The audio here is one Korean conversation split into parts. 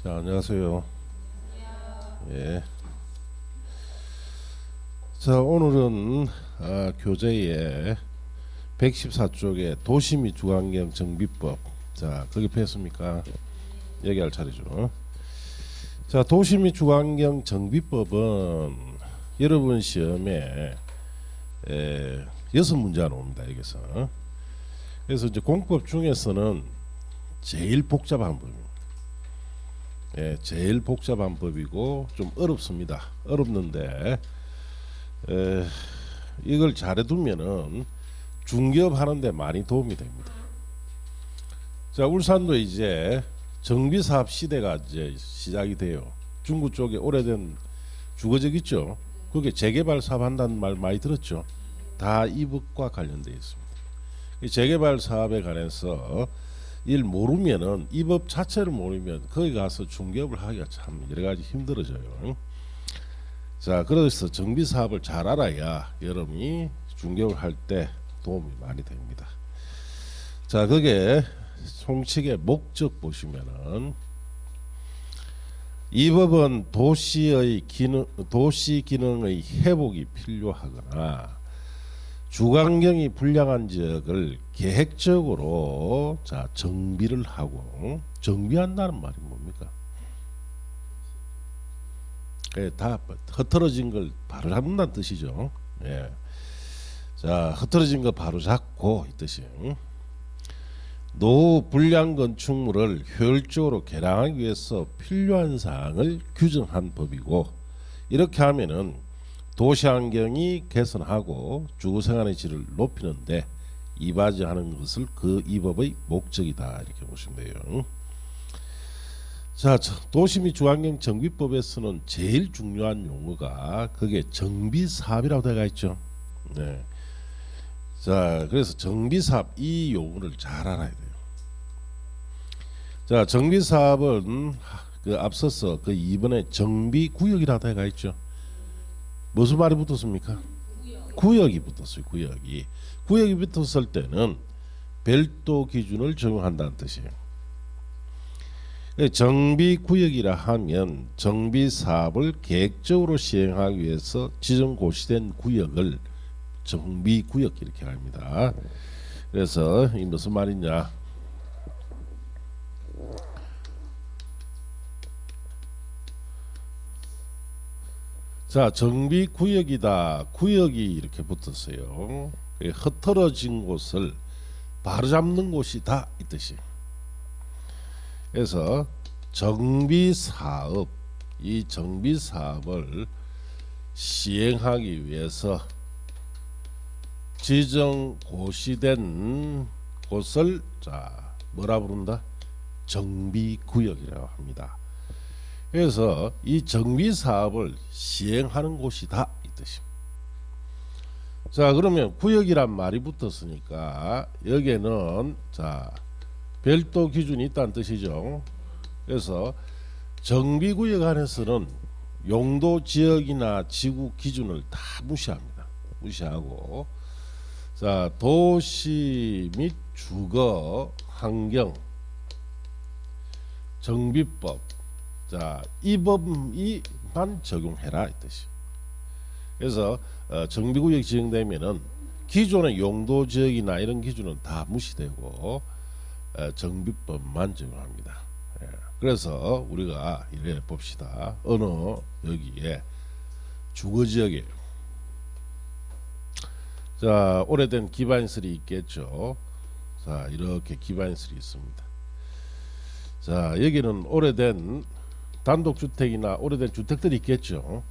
자, 안녕하세요. 예. 자, 오늘은 교재의 114쪽에 도시 및 주거환경 정비법. 자, 그게 폈습니까? 얘기할 차례죠. 자, 도시 및 주거환경 정비법은 여러분 시험에 6문제가 나옵니다. 여기서. 그래서 이제 공법 중에서는 제일 복잡한 법입니다. 예, 제일 복잡한 법이고 좀 어렵습니다. 어렵는데 이걸 잘해두면은 중개업 하는데 많이 도움이 됩니다. 자, 울산도 이제 정비사업 시대가 이제 시작이 돼요. 중구 쪽에 오래된 주거적 있죠. 그게 재개발 사업 한다는 말 많이 들었죠. 다 이 법과 관련되어 있습니다. 이 재개발 사업에 관해서 일 모르면은 이 법 자체를 모르면 거기 가서 중개업을 하기가 참 여러 가지 힘들어져요. 자, 그래서 정비 사업을 잘 알아야 여러분이 중개업을 할 때 도움이 많이 됩니다. 자, 그게 총칙의 목적 보시면은 이 법은 도시 기능의 회복이 필요하거나 주거환경이 불량한 지역을 계획적으로 정비를 하고, 정비한다는 말이 뭡니까? 다 흐트러진 걸 바로 잡는다는 뜻이죠. 예. 자, 흐트러진 거 바로 잡고 이 뜻이. 노후 불량 건축물을 효율적으로 개량하기 위해서 필요한 사항을 규정한 법이고, 이렇게 하면은 도시 환경이 개선하고 주거 생활의 질을 높이는데 이바지하는 것을 이 법의 목적이다, 이렇게 보시면 돼요. 자, 도시 및 주거환경 정비법에서는 제일 중요한 용어가 그게 정비사업이라고 되어 있죠. 네. 자, 그래서 정비사업 이 용어를 잘 알아야 돼요. 자, 정비사업은 앞서서 2번에 정비구역이라고 되어 있죠. 무슨 말이 붙었습니까? 구역이 붙었어요. 구역이 붙었을 때는 별도 기준을 적용한다는 뜻이에요. 정비구역이라 하면 정비사업을 계획적으로 시행하기 위해서 지정 고시된 구역을 정비구역 이렇게 합니다. 그래서 이 무슨 말이냐? 자, 정비구역이다. 구역이 이렇게 붙었어요. 흐트러진 곳을 바로잡는 곳이다, 이 뜻이. 그래서 정비사업, 이 정비사업을 시행하기 위해서 지정 고시된 곳을 뭐라 부른다? 정비구역이라고 합니다. 그래서 이 정비사업을 시행하는 곳이다, 이 뜻입니다. 자, 그러면 구역이란 말이 붙었으니까 여기에는 별도 기준이 있다는 뜻이죠. 그래서 정비구역 안에서는 용도 지역이나 지구 기준을 다 무시합니다. 무시하고, 도시 및 주거 환경 정비법, 이 법만 적용해라, 이 뜻이. 그래서 정비구역이 지정되면은 기존의 용도 지역이나 이런 기준은 다 무시되고 정비법만 적용합니다. 예. 그래서 우리가 이래 봅시다. 어느 여기에 주거지역에 오래된 기반시설이 있겠죠. 이렇게 기반시설이 있습니다. 여기는 오래된 단독주택이나 오래된 주택들이 있겠죠.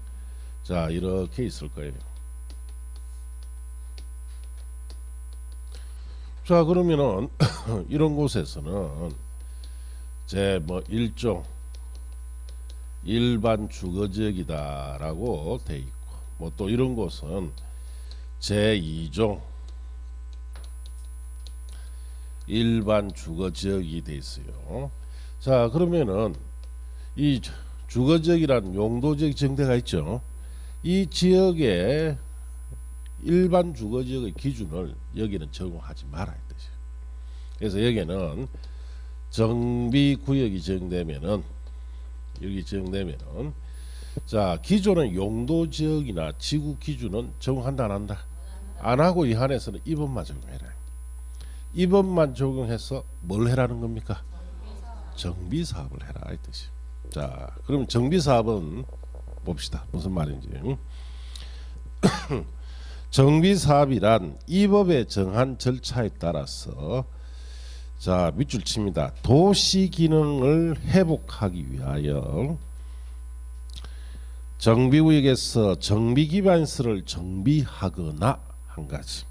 이렇게 있을 거예요. 그러면은 이런 곳에서는 일종 일반 주거지역이다라고 돼 있고, 또 이런 곳은 제2종 일반 주거지역이 돼 있어요. 그러면은 이 주거지역이란 용도지역 정대가 있죠. 이 지역의 일반 주거지역의 기준을 여기는 적용하지 말아야 되죠. 그래서 여기는 정비구역이 정되면은 이렇게 지정되면은 자 기존의 용도 지역이나 지구 기준은 적용한다 안 한다? 안 하고 이 한에서는 이번만 적용해라. 이번만 적용해서 뭘 해라는 겁니까? 정비 사업을 해라 이 뜻이. 자 그럼 정비 사업은 봅시다 무슨 말인지. 정비 사업이란 이 법에 정한 절차에 따라서 자 밑줄 칩니다. 도시 기능을 회복하기 위하여 정비구역에서 정비 기반시설을 정비하거나 한 가지.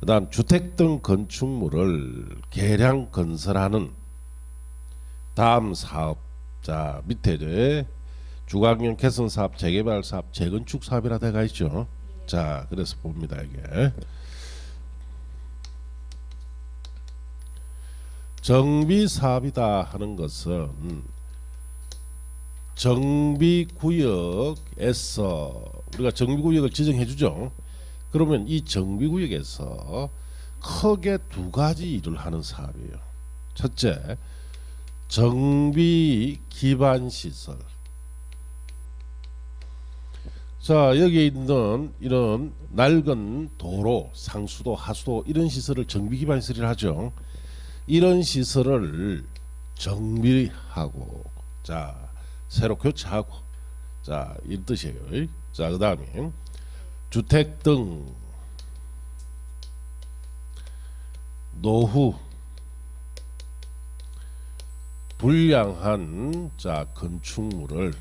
그다음 주택 등 건축물을 개량 건설하는 다음 사업. 자 밑에 주거환경 개선 사업, 재개발 사업, 재건축 사업이라 돼가 있죠. 자 그래서 봅니다 이게 정비 사업이다 하는 것은 정비구역에서 우리가 정비구역을 지정해 주죠. 그러면 이 정비구역에서 크게 두 가지 일을 하는 사업이에요. 첫째, 정비 기반 시설. 자 여기 있는 이런 낡은 도로, 상수도, 하수도 이런 시설을 정비 기반 시설이라 하죠. 이런 시설을 정비하고 자 새로 교체하고 자 이 뜻이에요. 자 그다음에 주택 등 노후 불량한 자 건축물을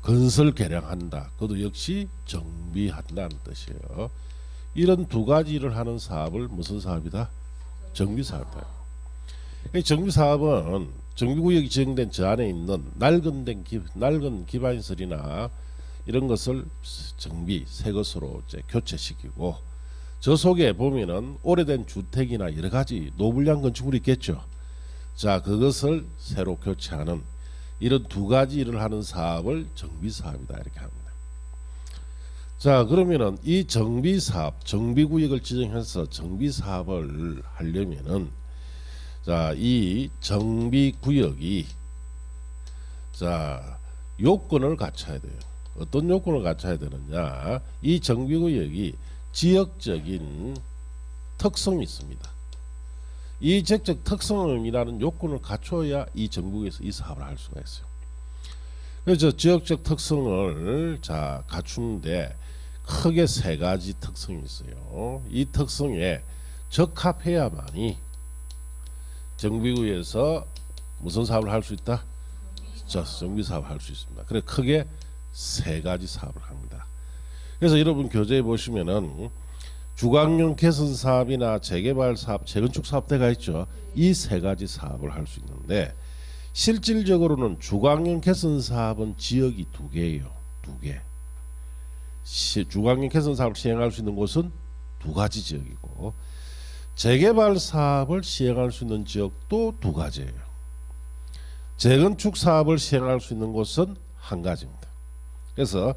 건설 개량한다. 그것도 역시 정비한다는 뜻이에요. 이런 두 가지를 하는 사업을 무슨 사업이다? 정비 사업이다. 정비 사업은 정비구역이 지정된 저 안에 있는 낡은 기반시설이나 이런 것을 정비 새 것으로 이제 교체시키고 저 속에 보면은 오래된 주택이나 여러 가지 노불량 건축물이 있겠죠. 자 그것을 새로 교체하는 이런 두 가지 일을 하는 사업을 정비 사업이다 이렇게 합니다. 자 그러면은 이 정비 사업, 정비구역을 지정해서 정비 사업을 하려면은 자 이 정비구역이 자 요건을 갖춰야 돼요. 어떤 요건을 갖춰야 되느냐? 이 정비구역이 지역적인 특성이 있습니다. 이 지역적 특성이라는 요건을 갖춰야 이 정부에서 이 사업을 할 수가 있어요. 그래서 지역적 특성을 자 갖추는데 크게 세 가지 특성이 있어요. 이 특성에 적합해야만이 정비구에서 무슨 사업을 할 수 있다? 자, 정비 사업을 할 수 있습니다. 그래 크게 세 가지 사업을 합니다. 그래서 여러분 교재에 보시면은 주거환경 개선 사업이나 재개발 사업, 재건축 사업 때가 있죠. 이 세 가지 사업을 할 수 있는데 실질적으로는 주거환경 개선 사업은 지역이 두 개예요. 두 개. 주거환경 개선 사업을 시행할 수 있는 곳은 두 가지 지역이고 재개발 사업을 시행할 수 있는 지역도 두 가지예요. 재건축 사업을 시행할 수 있는 곳은 한 가지입니다. 그래서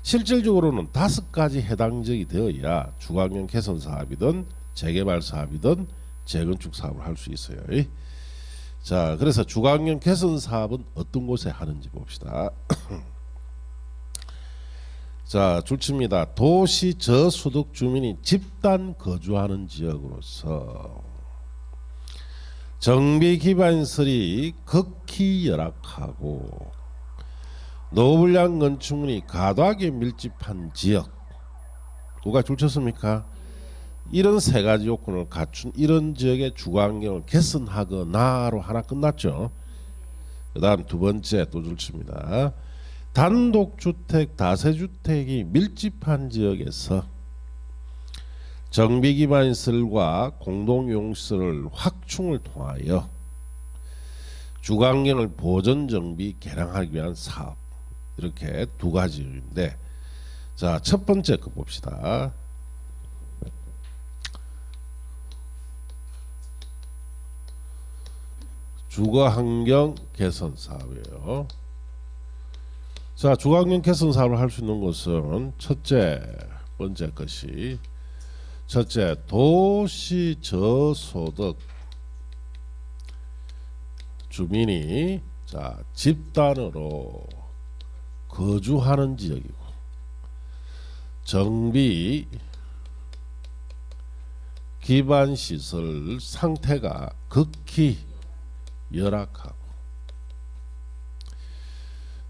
실질적으로는 5가지 해당 지역이 되어야 주거환경 개선 사업이든 재개발 사업이든 재건축 사업을 할 수 있어요. 자, 그래서 주거환경 개선 사업은 어떤 곳에 하는지 봅시다. 자, 줄칩니다. 도시 저소득 주민이 집단 거주하는 지역으로서 정비 기반시설이 극히 열악하고 노불량 건축물이 과도하게 밀집한 지역. 누가 줄쳤습니까? 이런 세 가지 요건을 갖춘 이런 지역의 주거환경을 개선하거나로 하나 끝났죠. 그 다음 두 번째 또 줄칩니다. 단독주택, 다세주택이 밀집한 지역에서 정비기반시설과 공동용시설을 확충을 통하여 주거환경을 보존, 정비, 개량하기 위한 사업. 이렇게 두 가지인데 자, 첫 번째 거 봅시다. 주거환경 개선 사업이에요. 자, 주거환경 개선 사업을 할 수 있는 곳은 첫째 번째 것이 첫째 도시 저소득 주민이 자, 집단으로 거주하는 지역이고, 정비 기반 시설 상태가 극히 열악하고,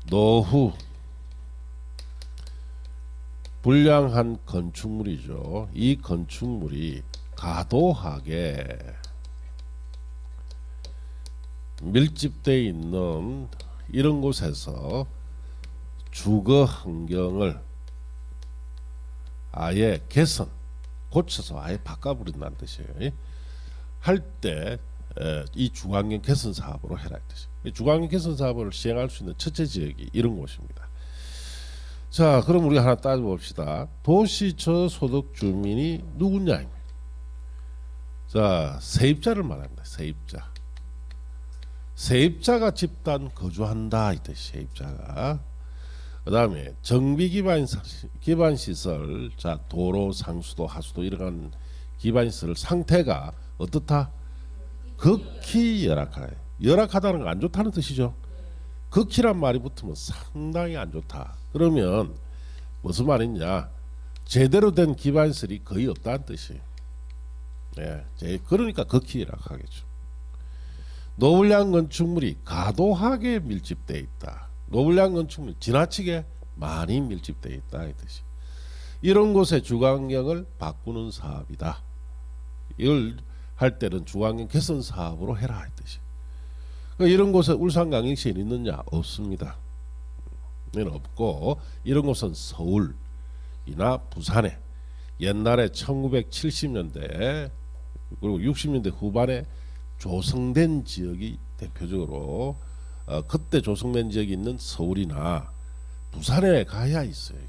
노후 불량한 건축물이죠. 이 건축물이 과도하게 밀집되어 있는 이런 곳에서 주거 환경을 아예 개선, 고쳐서 아예 바꿔버린다는 뜻이에요. 할 때 이 주거환경 개선 사업으로 해라 이 뜻이에요. 주거환경 개선 사업을 시행할 수 있는 첫째 지역이 이런 곳입니다. 자, 그럼 우리가 하나 따져봅시다. 도시 저소득 주민이 누구냐? 자, 세입자를 말합니다. 세입자. 세입자가 집단 거주한다 이 뜻이 세입자가. 그 다음에 정비 기반 시설, 자, 도로, 상수도, 하수도 이런 기반 시설 상태가 어떻다? 극히 열악하다. 열악하다는 건 안 좋다는 뜻이죠. 극히란 말이 붙으면 상당히 안 좋다. 그러면 무슨 말이냐? 제대로 된 기반 시설이 거의 없다는 뜻이에요. 예, 그러니까 극히 열악하겠죠. 노불량 건축물이 과도하게 밀집되어 있다. 노불량 건축물이 지나치게 많이 밀집되어 있다 이 뜻이. 이런 곳의 주거환경을 바꾸는 사업이다. 이걸 할 때는 주거환경 개선 사업으로 해라 이 뜻이. 이런 곳에 울산광역시에 있느냐? 없습니다. 없고, 이런 곳은 서울이나 부산에 옛날에 1970년대 그리고 60년대 후반에 조성된 지역이 대표적으로 그때 조성된 지역이 있는 서울이나 부산에 가야 있어요.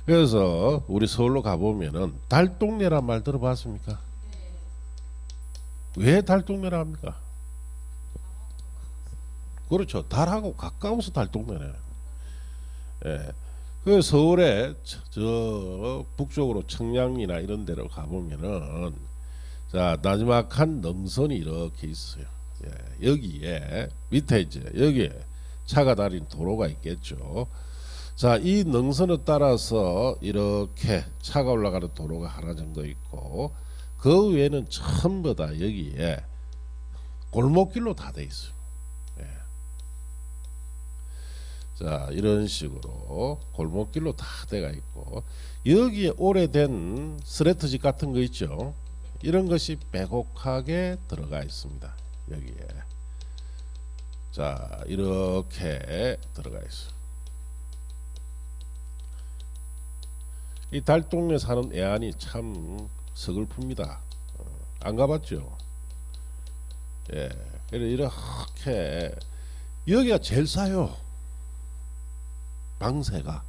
그래서 우리 서울로 가보면은 달동네란 말 들어봤습니까? 왜 달동네라 합니까? 그렇죠. 달하고 가까워서 달동네네. 예. 그 서울에 저 북쪽으로 청량리나 이런 데로 가보면은, 자, 나지막한 능선이 이렇게 있어요. 예. 여기에 밑에 이제 여기에 차가 다니는 도로가 있겠죠. 자, 이 능선을 따라서 이렇게 차가 올라가는 도로가 하나 정도 있고, 그 외에는 전부 다 여기에 골목길로 다 돼 있어요. 예. 자, 이런 식으로 골목길로 다 돼가 있고, 여기에 오래된 스레트집 같은 거 있죠. 이런 것이 빼곡하게 들어가 있습니다. 여기에. 자, 이렇게 들어가 있어요. 이 달동네 사는 애안이 참 서글픕니다. 안 가봤죠? 예. 그래서 이렇게 여기가 제일 싸요. 방세가.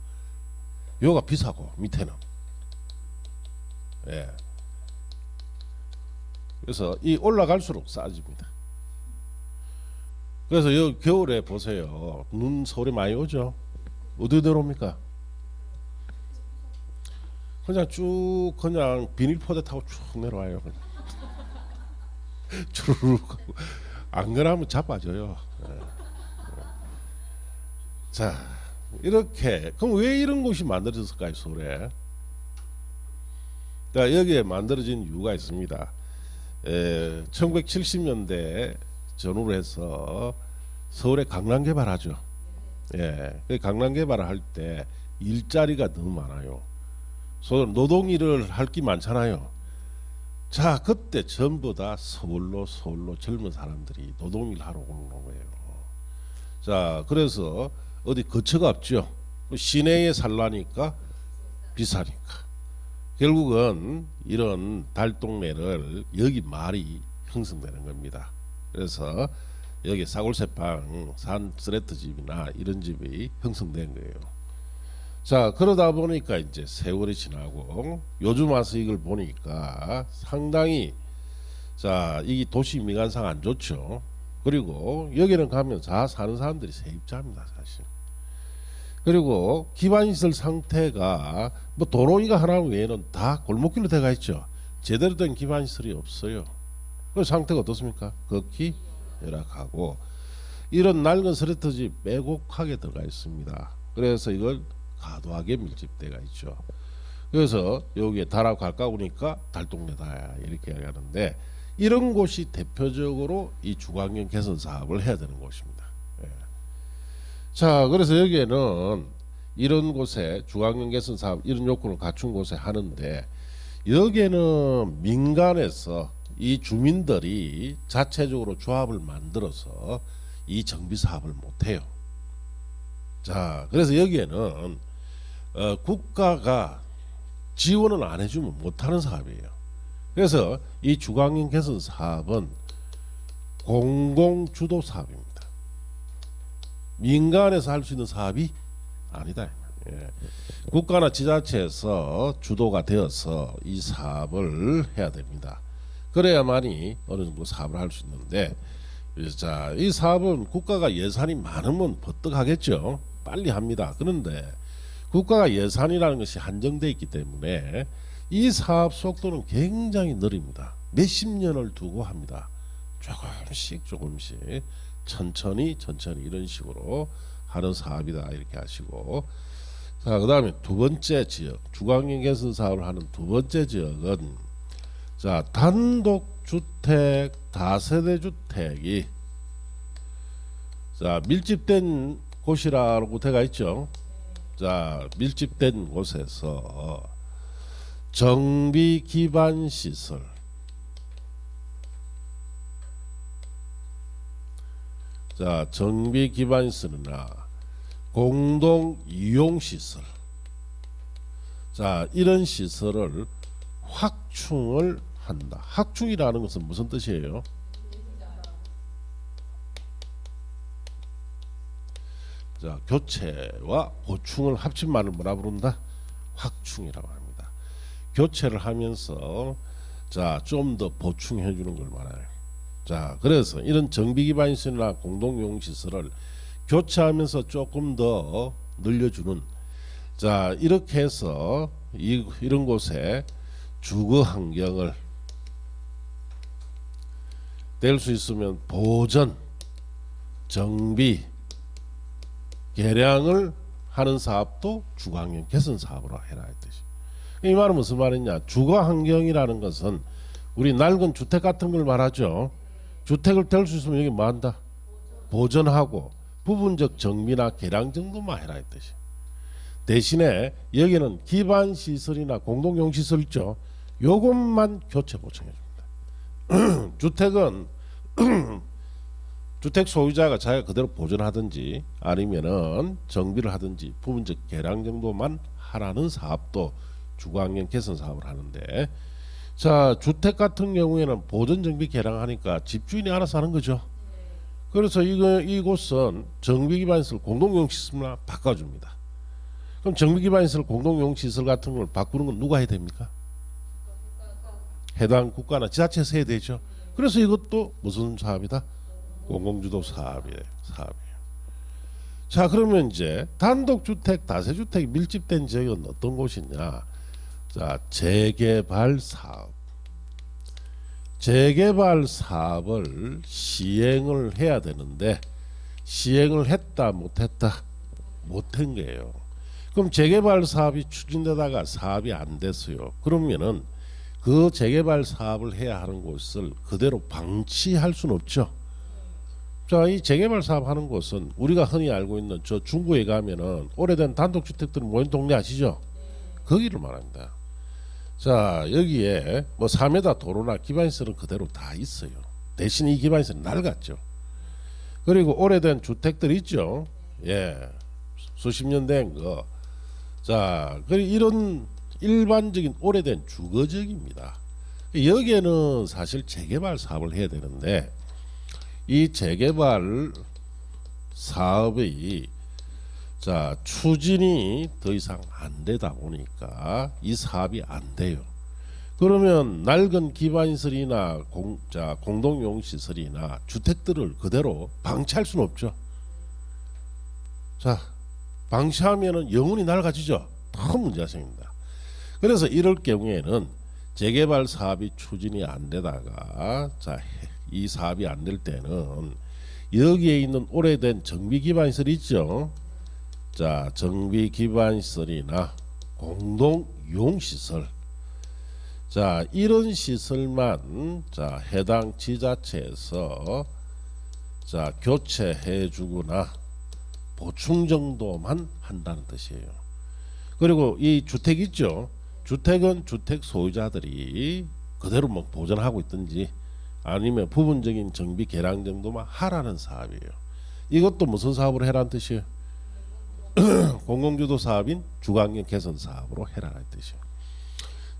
요가 비싸고 밑에는. 예. 그래서 이 올라갈수록 싸집니다. 그래서 여 겨울에 보세요. 눈 서울에 많이 오죠. 어디 내려옵니까? 그냥 쭉 그냥 비닐포대 타고 쭉 내려와요. 주르륵 안 그러면 자빠져요. 예. 자, 이렇게 그럼 왜 이런 곳이 만들어졌을까요, 서울에? 자, 여기에 만들어진 이유가 있습니다. 1970년대 전후로 해서 서울에 강남 개발하죠. 예, 강남 개발을 할 때 일자리가 너무 많아요. 노동 일을 할 게 많잖아요. 자, 그때 전부 다 서울로 젊은 사람들이 노동 일 하러 오는 거예요. 자, 그래서 어디 거처가 없죠. 시내에 살라니까 비싸니까. 결국은 이런 달동네를 여기 말이 형성되는 겁니다. 그래서 여기 싸굴새빵 산 스레트 집이나 이런 집이 형성된 거예요. 자, 그러다 보니까 이제 세월이 지나고 요즘 와서 이걸 보니까 상당히, 자, 이 도시 미관상 안 좋죠. 그리고 여기는 가면 다 사는 사람들이 세입자입니다, 사실. 그리고 기반시설 상태가 뭐 도로이가 하나 외에는 다 골목길로 돼가 있죠. 제대로 된 기반시설이 없어요. 그 상태가 어떻습니까? 극히 열악하고, 이런 낡은 스트레터지 빼곡하게 들어가 있습니다. 그래서 이걸 과도하게 밀집대가 있죠. 그래서 여기에 달하고 가까우니까 달동네다 이렇게 얘기하는데, 이런 곳이 대표적으로 이 주거환경 개선 사업을 해야 되는 곳입니다. 예. 자, 그래서 여기에는 이런 곳에 주거환경 개선 사업 이런 요건을 갖춘 곳에 하는데, 여기에는 민간에서 이 주민들이 자체적으로 조합을 만들어서 이 정비 사업을 못해요. 자, 그래서 여기에는 국가가 지원을 안 해주면 못하는 사업이에요. 그래서 이 주거환경 개선 사업은 공공주도 사업입니다. 민간에서 할 수 있는 사업이 아니다. 예. 국가나 지자체에서 주도가 되어서 이 사업을 해야 됩니다. 그래야만이 어느 정도 사업을 할 수 있는데, 자, 이 사업은 국가가 예산이 많으면 버뜩하겠죠. 빨리 합니다. 그런데 국가가 예산이라는 것이 한정되어 있기 때문에 이 사업 속도는 굉장히 느립니다. 몇십 년을 두고 합니다. 조금씩 천천히 이런 식으로 하는 사업이다 이렇게 하시고, 자, 그 다음에 두 번째 지역, 주거환경 개선 사업을 하는 두 번째 지역은, 자, 단독주택, 다세대주택이 자 밀집된 곳이라고 되어 있죠. 자, 밀집된 곳에서 정비 기반 시설, 자, 정비 기반 시설이나 공동 이용 시설, 자, 이런 시설을 확충을 한다. 확충이라는 것은 무슨 뜻이에요? 자, 교체와 보충을 합친 말을 뭐라 부른다? 확충이라고 합니다. 교체를 하면서 자, 좀 더 보충해 주는 걸 말해요. 자, 그래서 이런 정비 기반 시설이나 공동용 시설을 교체하면서 조금 더 늘려주는, 자, 이렇게 해서 이런 곳에 주거 환경을 될 수 있으면 보전, 정비, 개량을 하는 사업도 주거환경 개선 사업으로 해라 했듯이. 이 말은 무슨 말이냐? 주거환경이라는 것은 우리 낡은 주택 같은 걸 말하죠. 주택을 될 수 있으면 여기 뭐 한다? 보전하고 부분적 정비나 개량 정도만 해라 했듯이. 대신에 여기는 기반 시설이나 공동용 시설 있죠. 요것만 교체 보충해 줍니다. 주택은 주택 소유자가 자기가 그대로 보존하든지 아니면은 정비를 하든지 부분적 개량 정도만 하라는 사업도 주거환경 개선 사업을 하는데, 자, 주택 같은 경우에는 보존 정비 개량하니까 집주인이 알아서 하는 거죠. 그래서 이곳은 정비 기반 시설 공동용 시설만 바꿔줍니다. 그럼 정비 기반 시설 공동용 시설 같은 걸 바꾸는 건 누가 해야 됩니까? 해당 국가나 지자체에서 해야 되죠. 그래서 이것도 무슨 사업이다? 공공주도 사업이에요. 자, 그러면 이제 단독주택, 다세주택이 밀집된 지역은 어떤 곳이냐? 자, 재개발 사업. 재개발 사업을 시행을 해야 되는데, 시행을 했다 못했다? 못한 거예요. 그럼 재개발 사업이 추진되다가 사업이 안 됐어요. 그러면은 그 재개발 사업을 해야 하는 곳을 그대로 방치할 수는 없죠. 자, 이 재개발 사업 하는 곳은 우리가 흔히 알고 있는 저 중구에 가면은 오래된 단독주택들 모인 동네 아시죠? 거기를 말합니다. 자, 여기에 뭐 3m 도로나 기반시설은 그대로 다 있어요. 대신 이 기반시설은 낡았죠. 그리고 오래된 주택들 있죠. 예, 수십 년 된 거. 자, 그리고 이런 일반적인 오래된 주거지역입니다. 여기에는 사실 재개발 사업을 해야 되는데, 이 재개발 사업의 자, 추진이 더 이상 안 되다 보니까 이 사업이 안 돼요. 그러면 낡은 기반시설이나 공동용시설이나 주택들을 그대로 방치할 수는 없죠. 자, 방치하면은 영원히 낡아지죠. 큰 문제가 생깁니다. 그래서 이럴 경우에는 재개발 사업이 추진이 안 되다가, 자, 이 사업이 안 될 때는 여기에 있는 오래된 정비 기반 시설 있죠. 자, 정비 기반 시설이나 공동 이용 시설. 자, 이런 시설만 자, 해당 지자체에서 자, 교체해 주거나 보충 정도만 한다는 뜻이에요. 그리고 이 주택 있죠. 주택은 주택 소유자들이 그대로 뭐 보존하고 있든지 아니면 부분적인 정비 개량 정도만 하라는 사업이에요. 이것도 무슨 사업으로 해라는 뜻이에요? 공공주도 사업인 주거환경 개선 사업으로 해라는 뜻이에요.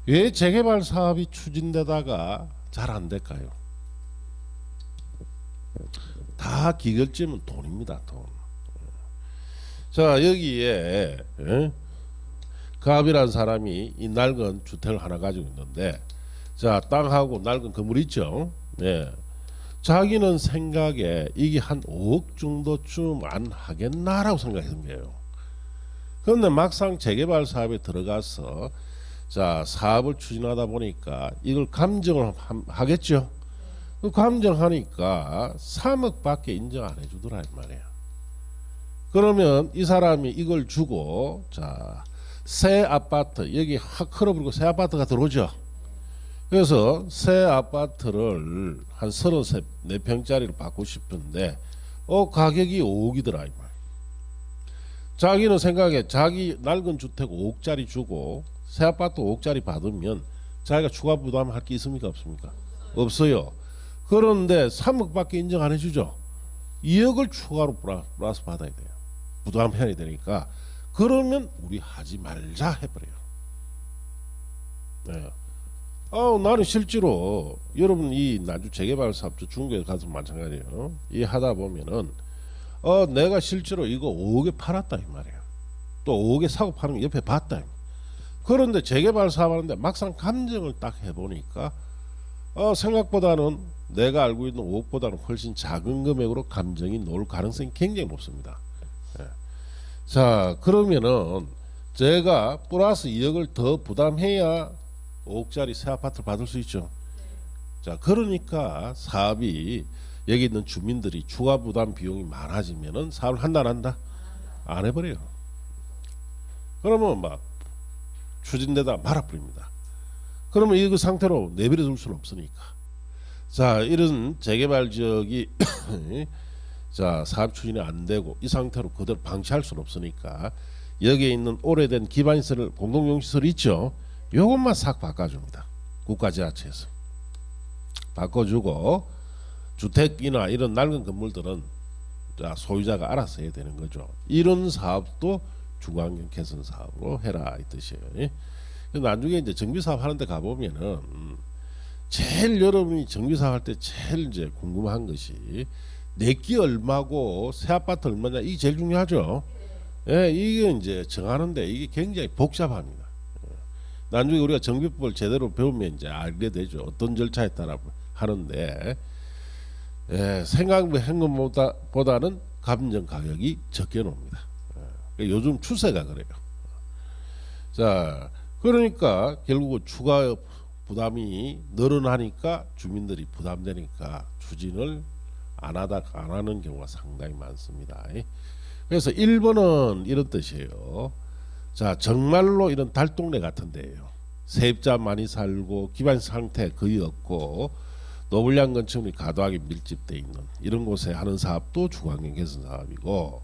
왜 재개발 사업이 추진되다가 잘 안 될까요? 다 기결점은 돈입니다. 돈. 자, 여기에 갑이라는 사람이 이 낡은 주택을 하나 가지고 있는데, 자, 땅하고 낡은 건물 있죠. 네. 자기는 생각에 이게 한 5억 정도쯤 안 하겠나라고 생각했던 거예요. 그런데 막상 재개발 사업에 들어가서 자, 사업을 추진하다 보니까 이걸 감정을 하겠죠. 그 감정하니까 3억밖에 인정 안 해주더라 이 말이에요. 그러면 이 사람이 이걸 주고 자, 새 아파트 여기 확 흘러버리고 새 아파트가 들어오죠. 그래서 새 아파트를 한 34평짜리로 받고 싶은데 가격이 5억이더라 이 말. 자기는 생각에 자기 낡은 주택 5억짜리 주고 새 아파트 5억짜리 받으면 자기가 추가 부담할 게 있습니까 없습니까? 없어요. 그런데 3억밖에 인정 안 해주죠. 2억을 추가로 플러스 받아야 돼요. 부담해야 되니까. 그러면 우리 하지 말자 해버려요. 네. 나는 실제로 여러분 이 나주 재개발 사업주 중국에 가서 마찬가지예요. 이 하다 보면은 내가 실제로 이거 5억에 팔았다 이 말이에요. 또 5억에 사고 파는 거 옆에 봤다. 그런데 재개발 사업하는데 막상 감정을 딱 해보니까 생각보다는 내가 알고 있는 5억보다는 훨씬 작은 금액으로 감정이 놓을 가능성이 굉장히 높습니다. 네. 자, 그러면은 제가 플러스 2억을 더 부담해야 5억짜리 새 아파트를 받을 수 있죠. 자, 그러니까 사업이 여기 있는 주민들이 추가 부담 비용이 많아지면은 사업을 한다 안 한다? 안 해버려요. 그러면 막 추진되다 말아버립니다. 그러면 이 상태로 내버려 둘 수는 없으니까. 자, 이런 재개발 지역이 자, 사업 추진이 안 되고 이 상태로 그대로 방치할 수는 없으니까 여기에 있는 오래된 기반시설 공동용시설 있죠. 요것만 싹 바꿔줍니다. 국가지자체에서 바꿔주고 주택이나 이런 낡은 건물들은 자, 소유자가 알아서 해야 되는 거죠. 이런 사업도 주거환경 개선 사업으로 해라 이 뜻이에요. 나중에 이제 정비사업 하는데 가보면은 제일 여러분이 정비사업 할 때 제일 이제 궁금한 것이 내끼 얼마고 새 아파트 얼마냐 이게 제일 중요하죠. 예, 이게 이제 정하는데 이게 굉장히 복잡합니다. 나중에 우리가 정비법을 제대로 배우면 이제 알게 되죠. 어떤 절차에 따라 하는데 생각한 것보다는 감정 가격이 적게 나옵니다. 요즘 추세가 그래요. 자, 그러니까 결국은 추가 부담이 늘어나니까 주민들이 부담되니까 추진을 안 하는 경우가 상당히 많습니다. 그래서 1번은 이런 뜻이에요. 자, 정말로 이런 달동네 같은 데예요. 세입자 많이 살고 기반 상태 거의 없고 노블량 건축물이 과도하게 밀집돼 있는 이런 곳에 하는 사업도 주거환경 개선 사업이고,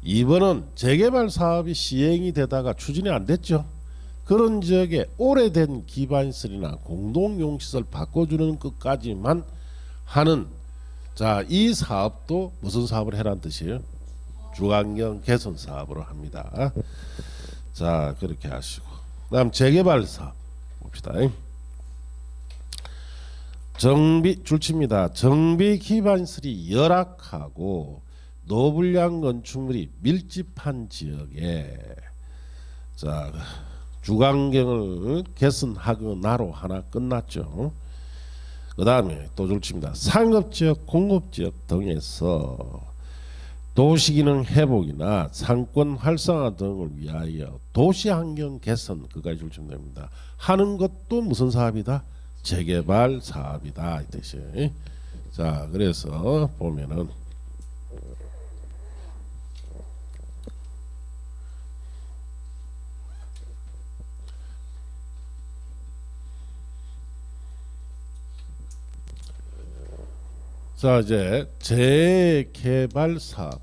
2번은 재개발 사업이 시행이 되다가 추진이 안 됐죠. 그런 지역에 오래된 기반시설이나 공동용시설 바꿔주는 것까지만 하는 자, 이 사업도 무슨 사업을 해라는 뜻이에요? 주거환경 개선 사업으로 합니다. 자, 그렇게 하시고 그다음 재개발 사업 봅시다. 정비 줄칩니다. 정비 기반시설이 열악하고 노블량 건축물이 밀집한 지역에 자, 주거환경을 개선하거나로 하나 끝났죠. 그 다음에 또 줄칩니다. 상업지역, 공업지역 등에서 도시기능 회복이나 상권 활성화 등을 위하여 도시환경 개선 그까지 줄치면 됩니다. 하는 것도 무슨 사업이다? 재개발 사업이다 이 뜻이에요. 자, 그래서 보면은 자, 이제 재개발 사업.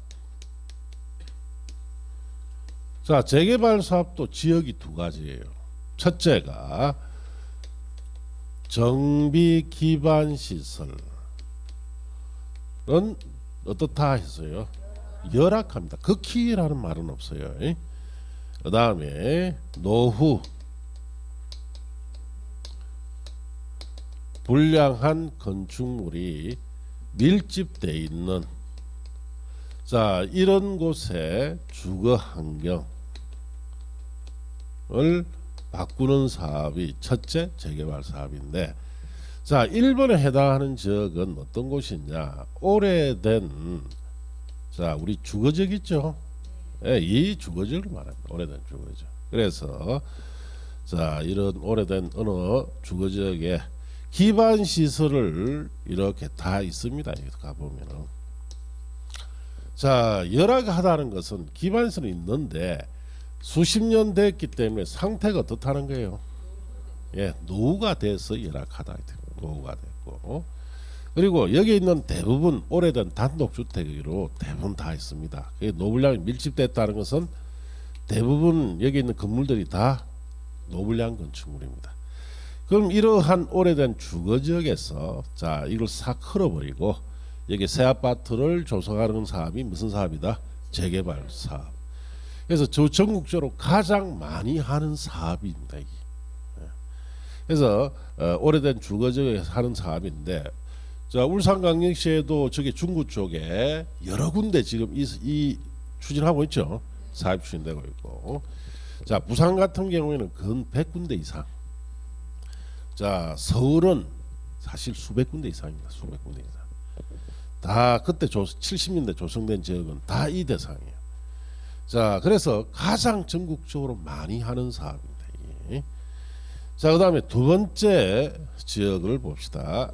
자, 재개발 사업도 지역이 두 가지예요. 첫째가 정비 기반 시설은 어떻다 했어요? 열악합니다. 극히라는 말은 없어요. 그 다음에 노후 불량한 건축물이 밀집돼 있는 자 이런 곳에 주거 환경을 바꾸는 사업이 첫째 재개발 사업인데 자 1번에 해당하는 지역은 어떤 곳이냐 오래된 자 우리 주거지역 있죠. 예, 이 주거지역을 말합니다. 오래된 주거지역. 그래서 자 이런 오래된 어느 주거지역에 기반 시설을 이렇게 다 있습니다. 여기 가보면은 자 열악하다는 것은 기반 시설이 있는데 수십 년 됐기 때문에 상태가 어떻다는 거예요. 예, 노후가 돼서 열악하다. 노후가 됐고 그리고 여기 있는 대부분 오래된 단독주택으로 대부분 다 있습니다. 노불량이 밀집됐다는 것은 대부분 여기 있는 건물들이 다 노불량 건축물입니다. 그럼 이러한 오래된 주거지역에서 자 이걸 싹 헐어버리고 여기 새 아파트를 조성하는 사업이 무슨 사업이다? 재개발 사업. 그래서 저 전국적으로 가장 많이 하는 사업입니다. 이게. 그래서 오래된 주거지역에서 하는 사업인데 자 울산광역시에도 저기 중구 쪽에 여러 군데 지금 이 추진하고 있죠. 사업 추진되고 있고 자 부산 같은 경우에는 근 100군데 이상 자 서울은 사실 수백 군데 이상입니다. 수백 군데 이상 다 그때 70년대 조성된 지역은 다 이 대상이에요. 자 그래서 가장 전국적으로 많이 하는 사업입니다. 이게. 자 그 다음에 두 번째 지역을 봅시다.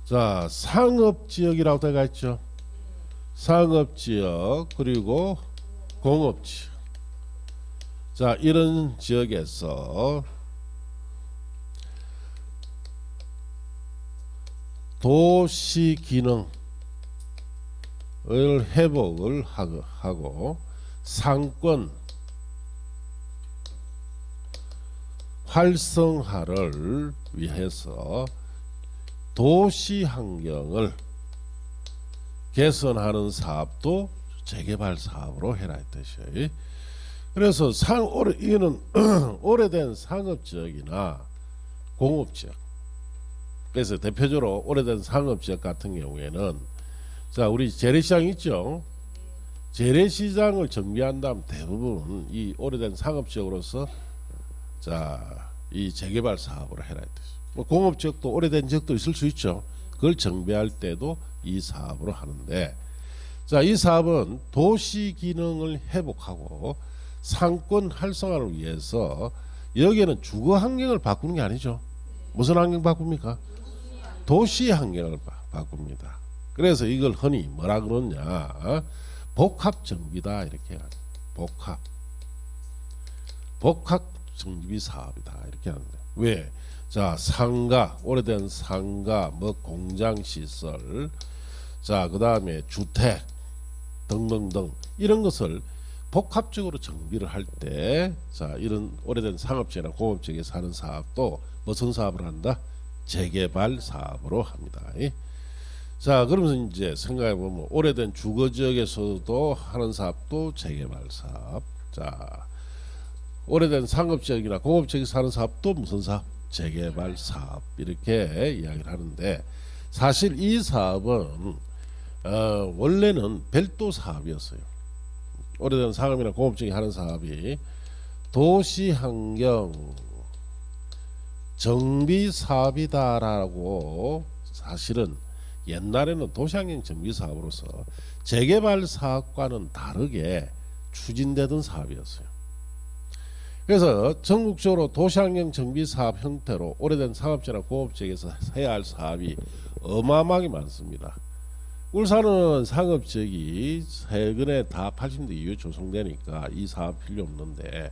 자 상업지역이라고 되어 있죠. 상업지역 그리고 공업지역 자 이런 지역에서 도시 기능을 회복을 하고 상권 활성화를 위해서 도시 환경을 개선하는 사업도 재개발 사업으로 해라 했듯이 그래서 이거는 오래된 상업지역이나 공업지역 그래서 대표적으로 오래된 상업지역 같은 경우에는 자 우리 재래시장 있죠. 재래시장을 정비한 다음 대부분 이 오래된 상업지역으로서 자 이 재개발 사업으로 해라 했듯이 뭐 공업지역도 오래된 지역도 있을 수 있죠. 그걸 정비할 때도 이 사업으로 하는데 자, 이 사업은 도시 기능을 회복하고 상권 활성화를 위해서 여기에는 주거 환경을 바꾸는 게 아니죠. 무슨 환경 바꿉니까? 도시 환경을 바꿉니다. 그래서 이걸 흔히 뭐라 그러냐? 복합 정비다 이렇게 하죠. 복합 정비 사업이다 이렇게 하는데 왜? 자 상가 오래된 상가 뭐 공장 시설 자 그다음에 주택 등등등 이런 것을 복합적으로 정비를 할 때 자 이런 오래된 상업지나 공업지역에서 하는 사업도 무슨 사업을 한다? 재개발 사업으로 합니다. 자 그러면서 이제 생각해 보면 오래된 주거지역에서도 하는 사업도 재개발 사업 자 오래된 상업지역이나 공업지역에서 하는 사업도 무슨 사업? 재개발 사업 이렇게 이야기를 하는데 사실 이 사업은 원래는 별도 사업이었어요. 오래된 상업이나 공업지역이 하는 사업이 도시환경 정비 사업이다라고 사실은 옛날에는 도시환경 정비 사업으로서 재개발 사업과는 다르게 추진되던 사업이었어요. 그래서 전국적으로 도시환경 정비 사업 형태로 오래된 상업지나 공업지역에서 해야 할 사업이 어마어마하게 많습니다. 울산은 상업지역이 최근에 다 80년대 이후에 조성되니까 이 사업 필요 없는데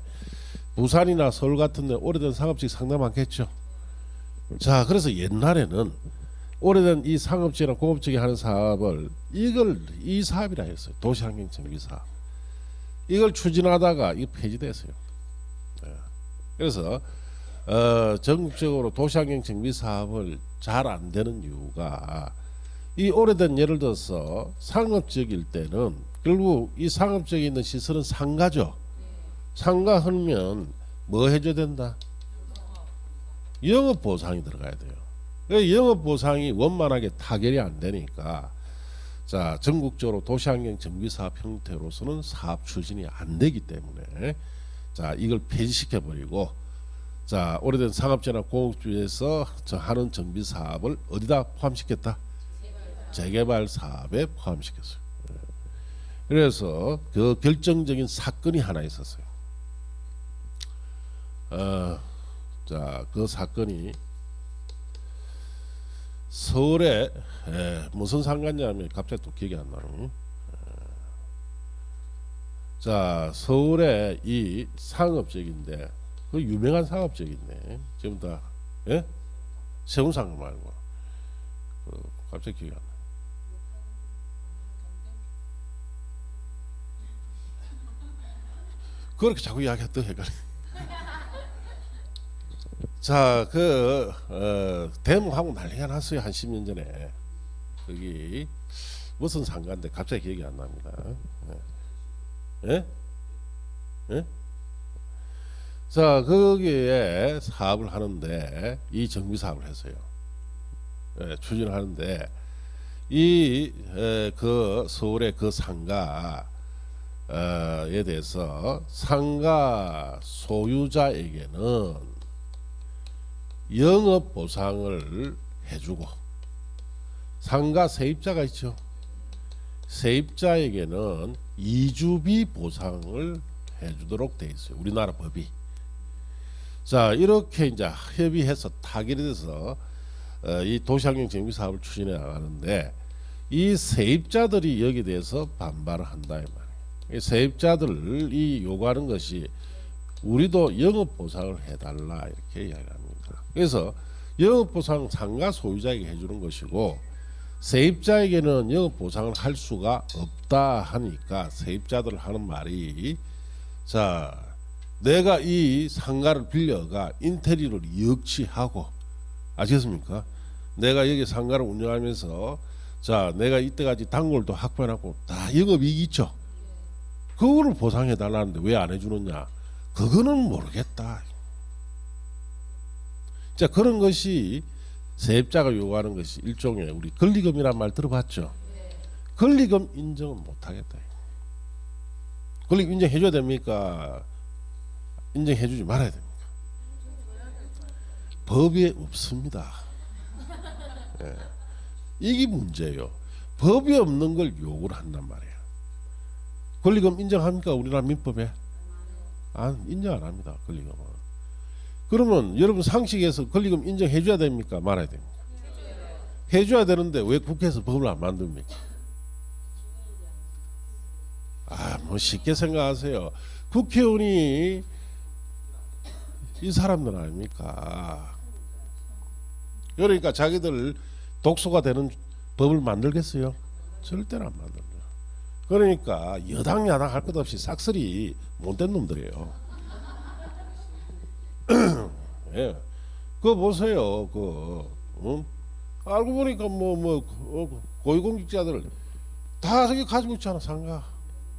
부산이나 서울 같은 데 오래된 상업지가 상당히 많겠죠. 자, 그래서 옛날에는 오래된 이 상업지나 공업지기 하는 사업을 이 사업이라 했어요. 도시환경 정비 사업. 이걸 추진하다가 이게 폐지됐어요. 그래서 전국적으로 도시환경 정비 사업을 잘 안 되는 이유가 이 오래된, 예를 들어서 상업지역일 때는 결국 이 상업지역에 있는 시설은 상가죠. 상가 하면 뭐 해줘야 된다? 영업 보상이 들어가야 돼요. 영업 보상이 원만하게 타결이 안 되니까, 자, 전국적으로 도시환경 정비 사업 형태로서는 사업 추진이 안 되기 때문에, 자, 이걸 폐지시켜 버리고, 자, 오래된 상업지나 공업지에서 하는 정비 사업을 어디다 포함시켰다? 재개발 사업에 포함시켰어요. 그래서 그 결정적인 사건이 하나 있었어요. 자, 그 사건이 서울에 무슨 상가냐면 갑자기 또 기억이 안 나는. 자, 서울에 이 상업지역인데 그 유명한 상업지역인데 지금 다 세운상가 말고 갑자기 기억이 안 나. 그렇게 자꾸 이야기했던 헷갈려. 자, 대모하고 난리가 났어요. 한 10년 전에. 거기 무슨 상가인데 갑자기 기억이 안 납니다. 예? 예? 자, 거기에 사업을 하는데 이 정비 사업을 했어요. 추진하는데 그 서울의 그 상가에 대해서 상가 소유자에게는 영업 보상을 해주고, 상가 세입자가 있죠. 세입자에게는 이주비 보상을 해주도록 돼 있어요. 우리나라 법이. 자, 이렇게 이제 협의해서 타결이 돼서 이 도시환경 정비 사업을 추진해 나가는데, 이 세입자들이 여기에 대해서 반발을 한다 이 말이에요. 세입자들이 요구하는 것이 우리도 영업 보상을 해달라 이렇게 이야기합니다. 그래서 영업 보상 상가 소유자에게 해주는 것이고, 세입자에게는 영업 보상을 할 수가 없다 하니까 세입자들 하는 말이, 자, 내가 이 상가를 빌려가 인테리어를 역치하고, 아시겠습니까? 내가 여기 상가를 운영하면서, 자, 내가 이때까지 단골도 확보해놨고 다 영업이익 있죠. 그거를 보상해 달라는데 왜 안 해주느냐? 그거는 모르겠다. 자, 그런 것이 세입자가 요구하는 것이 일종의 우리 권리금이란 말 들어봤죠? 권리금 인정은 못하겠다. 권리금 인정해줘야 됩니까? 인정해주지 말아야 됩니까? 법에 없습니다. 이게 문제예요. 법이 없는 걸 요구를 한단 말이에요. 권리금 인정합니까? 우리나라 민법에? 인정 안 합니다. 권리금은. 그러면 여러분 상식에서 권리금 인정해줘야 됩니까? 말아야 됩니까? 해줘야 되는데 왜 국회에서 법을 안 만듭니까? 뭐 쉽게 생각하세요. 국회의원이 이 사람들 아닙니까? 그러니까 자기들 독소가 되는 법을 만들겠어요? 절대로 안 만듭니다. 그러니까 여당 야당 할 것 없이 싹쓸이 못된 놈들이에요. 예. 그거 보세요. 알고 보니까 고위공직자들 다 저기 가지고 있잖아. 상가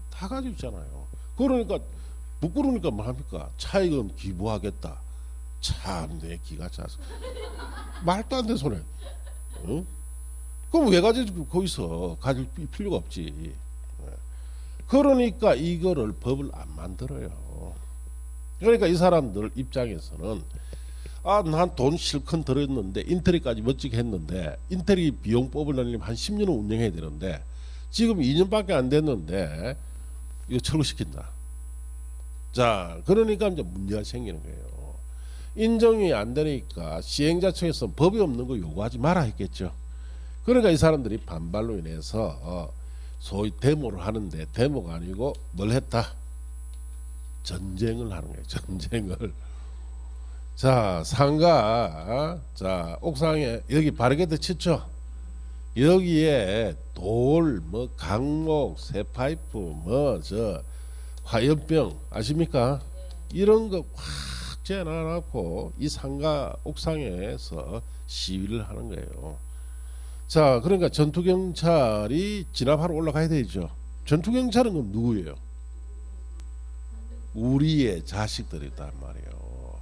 다 가지고 있잖아요. 그러니까 부끄러우니까 뭐 합니까? 차익은 기부하겠다. 참 내 기가 차서 말도 안 되는 소리. 그럼 왜 가지고 거기서 가질 필요가 없지. 그러니까 이거를 법을 안 만들어요. 그러니까 이 사람들 입장에서는 난 돈 실컷 들었는데 인테리까지 멋지게 했는데 인테리 비용 뽑으려면 한 10년은 운영해야 되는데 지금 2년밖에 안 됐는데 이거 철거시킨다. 자, 그러니까 이제 문제가 생기는 거예요. 인정이 안 되니까 시행자청에서 법이 없는 거 요구하지 마라 했겠죠. 그러니까 이 사람들이 반발로 인해서 소위 데모를 하는데 데모가 아니고 뭘 했다? 전쟁을 하는 거예요. 전쟁을. 자, 상가, 자, 옥상에 여기 바리게이트 쳤죠. 여기에 돌, 뭐 강목, 쇠파이프, 뭐 저 화염병 아십니까? 이런 거 확 재놔놓고 이 상가 옥상에서 시위를 하는 거예요. 자, 그러니까 전투 경찰이 진압하러 올라가야 되죠. 전투 경찰은 그럼 누구예요? 우리의 자식들이단 말이에요.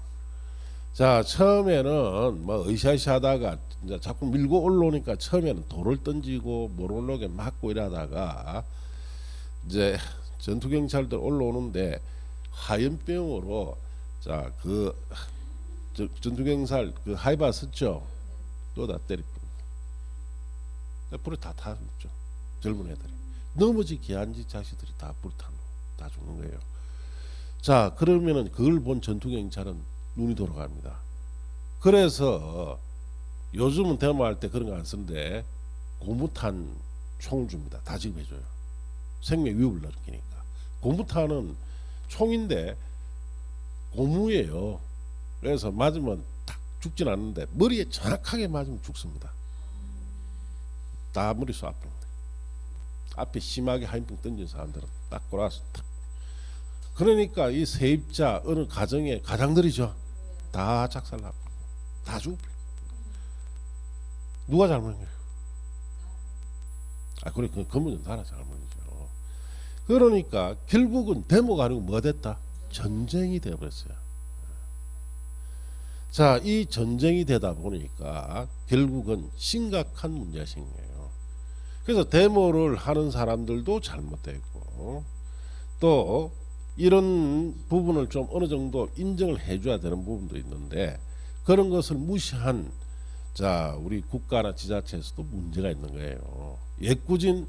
자, 처음에는 뭐 으쌰으쌰하다가 이제 자꾸 밀고 올라오니까 처음에는 돌을 던지고 못 올라오게 막고 이러다가 이제 전투 경찰들 올라오는데 화염병으로 자 그 전투 경찰 그 하이바 썼죠. 또 다 때리고 불에 다 타죠. 젊은 애들이 너머지 기한지 자식들이 다 불타는 다 죽는 거예요. 자, 그러면은 그걸 본 전투 경찰은 눈이 돌아갑니다. 그래서 요즘은 데모할 때 그런 거 안 쓰는데 고무탄 총 줍니다. 다 지급해줘요. 생명 위협을 느끼니까. 고무탄은 총인데 고무예요. 그래서 맞으면 딱 죽진 않는데 머리에 정확하게 맞으면 죽습니다. 다 머리속 아픕니다. 앞에 심하게 화염병 던진 사람들은 딱 골아서 탁. 그러니까 이 세입자 어느 가정의 가장들이죠. 다 작살나고 다 죽고. 누가 잘못한 거예요? 아, 그래, 그 근본은 나라 잘못이죠. 그러니까 결국은 데모가 아니고 뭐가 됐다? 전쟁이 되어버렸어요. 자, 이 전쟁이 되다 보니까 결국은 심각한 문제가 생겨요. 그래서 데모를 하는 사람들도 잘못됐고 또 이런 부분을 좀 어느 정도 인정을 해줘야 되는 부분도 있는데 그런 것을 무시한 자 우리 국가나 지자체에서도 문제가 있는 거예요. 예꾸진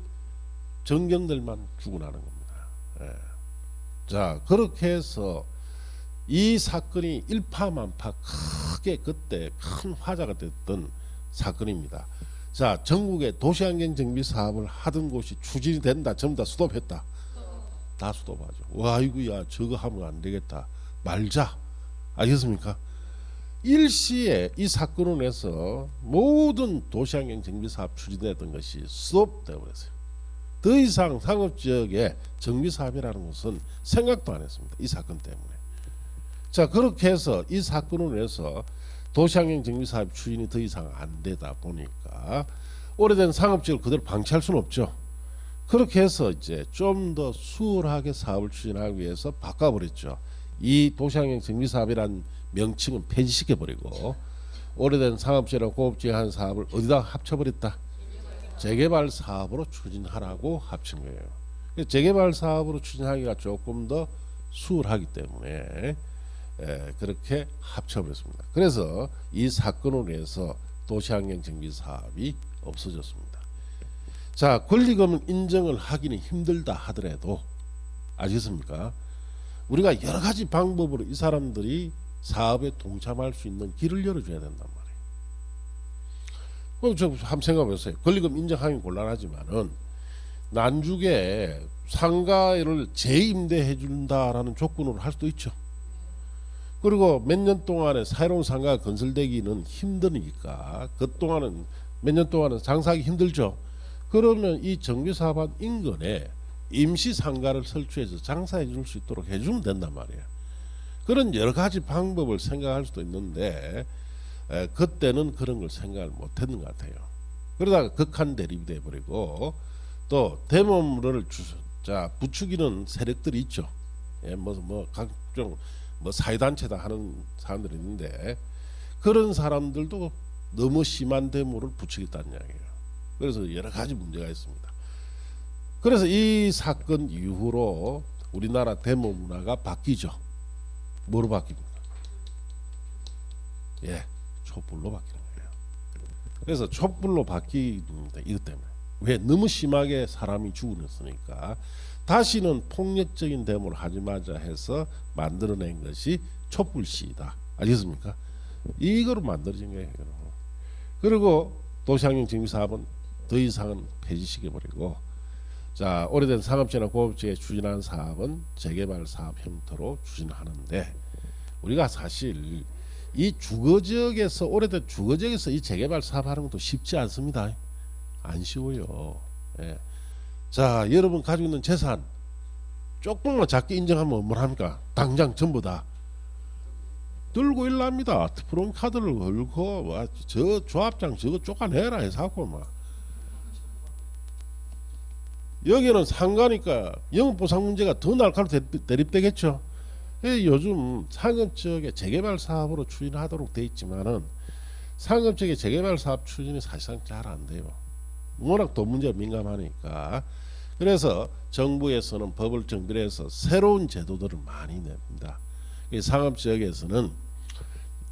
전경들만 죽어나는 겁니다. 예. 자, 그렇게 해서 이 사건이 일파만파 크게 그때 큰 화제가 됐던 사건입니다. 자, 전국에 도시환경 정비 사업을 하던 곳이 추진이 된다. 전부 다 스톱했다. 다 스톱하죠. 와, 아이고야, 저거 하면 안 되겠다. 말자. 알겠습니까? 일시에 이 사건을 해서 모든 도시환경 정비 사업 추진됐던 것이 스톱되어 버렸어요. 더 이상 상업지역에 정비 사업이라는 것은 생각도 안 했습니다. 이 사건 때문에. 자, 그렇게 해서 이 사건을 해서 도시환경 정비 사업 추진이 더 이상 안 되다 보니까 오래된 상업지역을 그대로 방치할 수는 없죠. 그렇게 해서 이제 좀 더 수월하게 사업을 추진하기 위해서 바꿔버렸죠. 이 도시환경 정비 사업이란 명칭은 폐지시켜버리고 오래된 상업지역이나 공업지역 한 사업을 어디다 합쳐버렸다? 재개발 사업으로 추진하라고 합친 거예요. 재개발 사업으로 추진하기가 조금 더 수월하기 때문에 그렇게 합쳐버렸습니다. 그래서 이 사건으로 해서 도시환경 정비 사업이 없어졌습니다. 자, 권리금 인정을 하기는 힘들다 하더라도 아시겠습니까? 우리가 여러 가지 방법으로 이 사람들이 사업에 동참할 수 있는 길을 열어줘야 된단 말이에요. 저 한번 생각해보세요. 권리금 인정하기 곤란하지만은 난죽에 상가를 재임대해 준다라는 조건으로 할 수도 있죠. 그리고 몇 년 동안에 새로운 상가가 건설되기는 힘드니까 그동안은 몇 년 동안은 장사하기 힘들죠. 그러면 이 정비사업한 인근에 임시 상가를 설치해서 장사해 줄 수 있도록 해주면 된단 말이에요. 그런 여러 가지 방법을 생각할 수도 있는데 그때는 그런 걸 생각을 못했는 것 같아요. 그러다가 극한 대립이 돼버리고 또 대모를 부추기는 세력들이 있죠. 뭐 각종 뭐 사회단체다 하는 사람들이 있는데 그런 사람들도 너무 심한 데모를 부추겼다는 이야기예요. 그래서 여러 가지 문제가 있습니다. 그래서 이 사건 이후로 우리나라 데모 문화가 바뀌죠. 뭐로 바뀝니까? 촛불로 바뀌는 거예요. 그래서 촛불로 바뀌는데 이것 때문에 왜 너무 심하게 사람이 죽었으니까 다시는 폭력적인 데모를 하지 마자 해서 만들어낸 것이 촛불 시위다. 알겠습니까? 이거로 만들어진 거예요. 그리고 도시환경 정비 사업은 더 이상은 폐지시켜버리고 자, 오래된 상업지나 공업지에 추진하는 사업은 재개발 사업 형태로 추진하는데, 우리가 사실 이 주거지역에서, 오래된 주거지역에서 이 재개발 사업하는 것도 쉽지 않습니다. 안 쉬워요. 예. 자, 여러분 가지고 있는 재산 조금만 작게 인정하면 뭘 합니까? 당장 전부 다 들고 일납니다. 프롬 카드를 걸고 저 조합장 저거 쫓아내라 해서 막. 여기는 상가니까 영업보상 문제가 더 날카로 대립되겠죠. 요즘 상업 지역의 재개발 사업으로 추진하도록 돼 있지만은 상업 지역의 재개발 사업 추진이 사실상 잘 안 돼요. 워낙 돈 문제가 민감하니까. 그래서 정부에서는 법을 정비해서 새로운 제도들을 많이 냅니다. 상업 지역에서는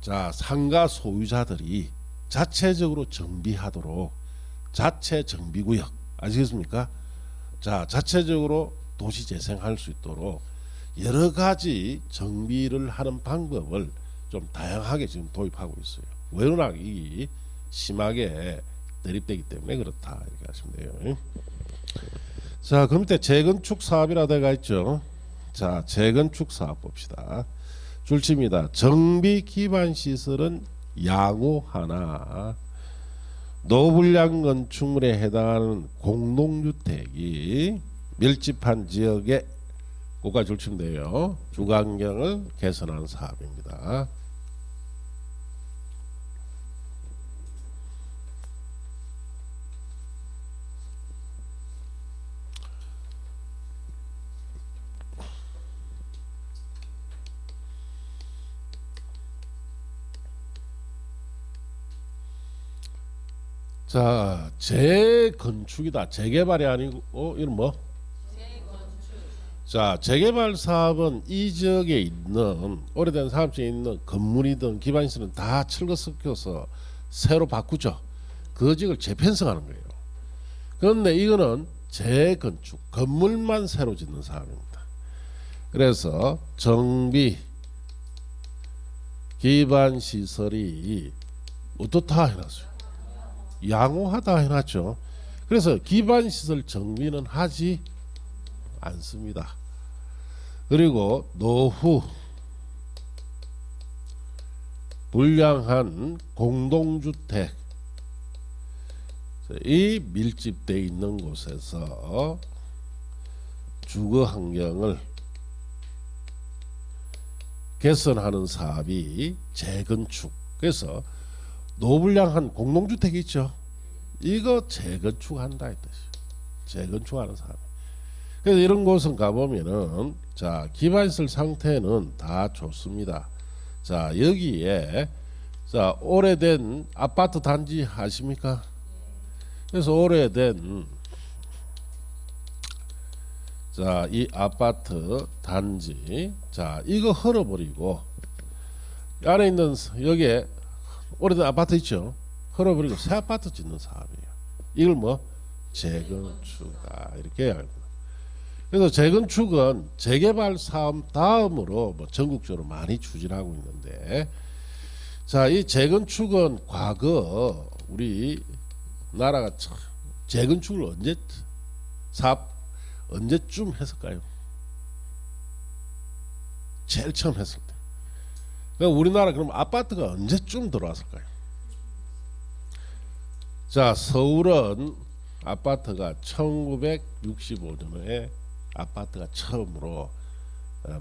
자, 상가 소유자들이 자체적으로 정비하도록 자체 정비구역 아시겠습니까? 자, 자체적으로 도시 재생할 수 있도록 여러 가지 정비를 하는 방법을 좀 다양하게 지금 도입하고 있어요. 워낙 이 심하게 대립되기 때문에 그렇다 이렇게 하시면 돼요. 자, 그 밑에 재건축 사업이라 되어 있죠. 자, 재건축 사업 봅시다. 줄칩니다. 정비 기반 시설은 양호하나 노불량 건축물에 해당하는 공동주택이 밀집한 지역에 고가 줄치면 돼요. 주거환경을 개선하는 사업입니다. 자, 재건축이다. 재개발이 아니고 이건 뭐? 자, 재개발 사업은 이 지역에 있는 오래된 사업지에 있는 건물이든 기반시설은 다 철거 섞여서 새로 바꾸죠. 그 지역을 재편성하는 거예요. 그런데 이거는 재건축, 건물만 새로 짓는 사업입니다. 그래서 정비 기반시설이 어떻다 해놨어요. 양호하다 해놨죠. 그래서 기반시설 정비는 하지 않습니다. 그리고 노후 불량한 공동주택 이 밀집되어 있는 곳에서 주거 환경을 개선하는 사업이 재건축. 그래서 노불량한 공동주택이 있죠. 이거 재건축한다 이 뜻이에요. 재건축하는 사업. 그래서 이런 곳은 가보면은 자, 기반시설 상태는 다 좋습니다. 자, 여기에 자, 오래된 아파트 단지 아십니까? 그래서 오래된 자, 이 아파트 단지 자, 이거 헐어버리고 안에 있는 여기에 오래된 아파트 있죠. 헐어버리고 새 아파트 짓는 사업이에요. 이걸 뭐 재건축이다 이렇게 해야 합니다. 그래서 재건축은 재개발 사업 다음으로 뭐 전국적으로 많이 추진하고 있는데, 자, 이 재건축은 과거 우리 나라가 재건축을 언제쯤 했을까요? 제일 처음 했을 때. 그러니까 우리나라 그럼 아파트가 언제쯤 들어왔을까요? 자, 서울은 아파트가 1965년에 아파트가 처음으로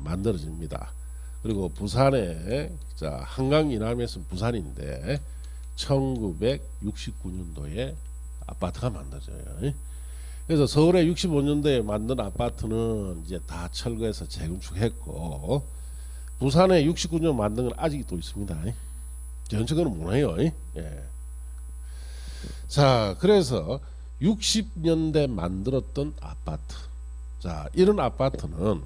만들어집니다. 그리고 부산에 자, 한강 이남에서 부산인데 1969년도에 아파트가 만들어져요. 그래서 서울에 65년도에 만든 아파트는 이제 다 철거해서 재건축했고, 부산에 69년 만든 건 아직 또 있습니다. 전체적으로 못해요. 예. 자, 그래서 60년대 만들었던 아파트. 자, 이런 아파트는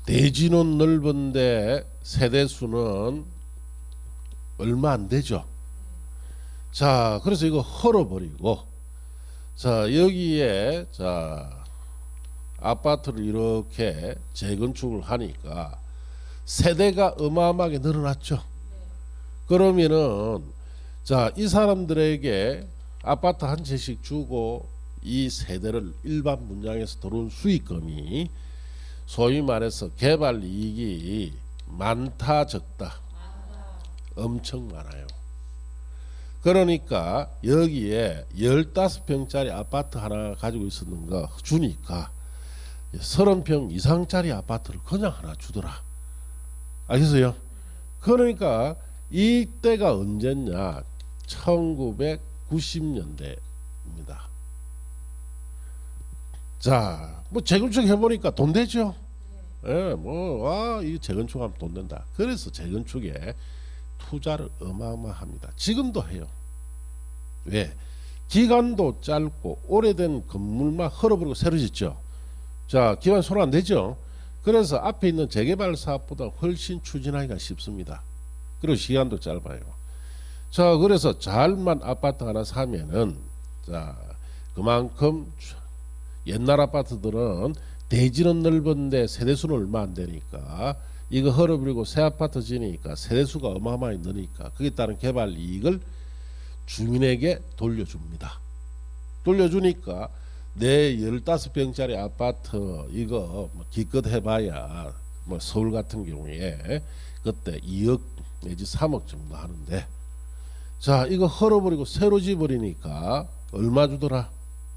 대지는 넓은데 세대수는 얼마 안 되죠. 자, 그래서 이거 헐어버리고, 자, 여기에 자, 아파트를 이렇게 재건축을 하니까 세대가 어마어마하게 늘어났죠. 그러면은 자, 이 사람들에게 아파트 한 채씩 주고 이 세대를 일반 분양에서 들어온 수익금이 소위 말해서 개발 이익이 많다 적다 엄청 많아요. 그러니까 여기에 15평짜리 아파트 하나 가지고 있었는 거 주니까 30평 이상짜리 아파트를 그냥 하나 주더라. 알겠어요? 그러니까 이때가 언제냐? 1990년대입니다. 자, 뭐 재건축 해보니까 돈 되죠? 예, 이 재건축하면 돈 된다. 그래서 재건축에 투자를 어마어마합니다. 지금도 해요. 왜? 기간도 짧고 오래된 건물만 헐어버리고 새로 짓죠. 자, 기간 손 안 대죠. 그래서 앞에 있는 재개발 사업보다 훨씬 추진하기가 쉽습니다. 그리고 시간도 짧아요. 자, 그래서 잘만 아파트 하나 사면은 자, 그만큼 옛날 아파트들은 대지는 넓은데 세대수는 얼마 안 되니까 이거 헐어버리고 새 아파트 지니까 세대수가 어마어마하게 느니까 거기에 따른 개발 이익을 주민에게 돌려줍니다. 돌려주니까 내 15평짜리 아파트 이거 뭐 기껏 해봐야 뭐 서울 같은 경우에 그때 2억 내지 3억 정도 하는데 자 이거 헐어버리고 새로 지버리니까 얼마 주더라?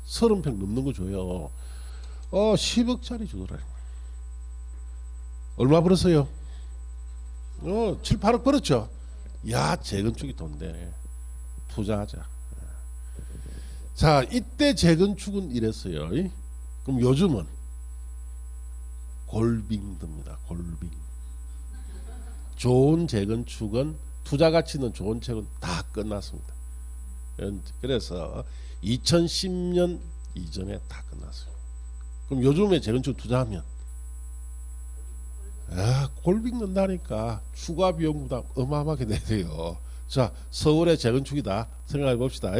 30평 넘는 거 줘요. 10억짜리 주더라. 얼마 벌었어요? 7, 8억 벌었죠. 야 재건축이 돈 되네. 투자하자. 자 이때 재건축은 이랬어요. 그럼 요즘은 골빙듭니다. 골빙. 좋은 재건축은 투자 가치 있는 좋은 책은 다 끝났습니다. 그래서 2010년 이전에 다 끝났어요. 그럼 요즘에 재건축 투자하면 골빙 는다니까 추가 비용 부담 어마어마하게 내야 돼요. 자 서울의 재건축이다 생각해 봅시다.